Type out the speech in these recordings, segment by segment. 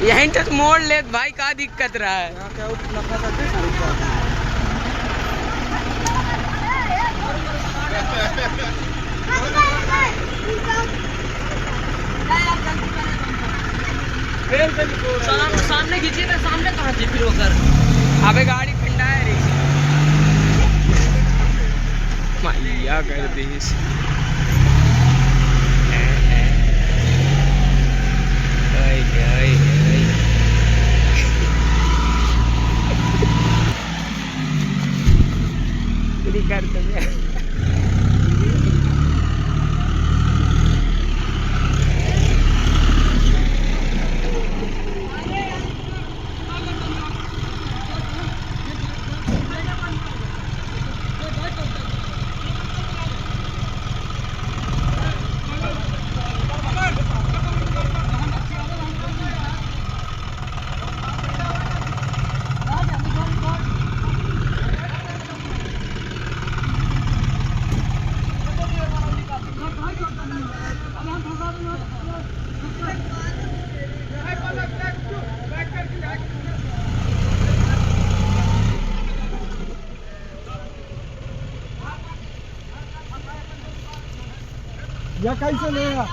यहीं तक मोड़ ले भाई, का दिक्कत रहा है। सामने खींचिए तो सामने कहाँ से फिर होकर अबे गाड़ी ठंडा है रे मैया कर दीस। करते या कैसे लेगा?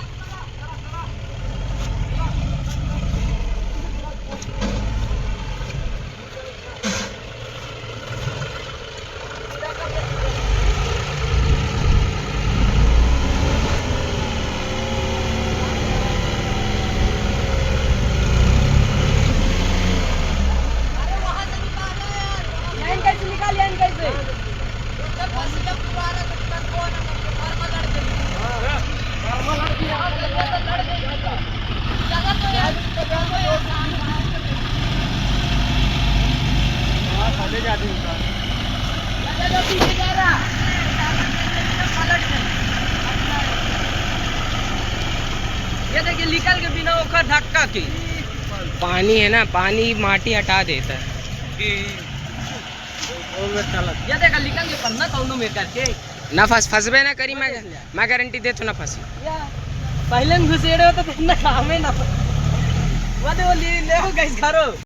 ये देखिए निकल के बिना ओखर धक्का के पानी है ना, पानी माटी हटा देता है। ये देखा निकल के पन्ना कौनो में करके ना फंसबे ना करी, मैं गारंटी दे तो ना फंसी। पहले घुसेड़े हो तो ना काम है ना वो ले हो गई घरों।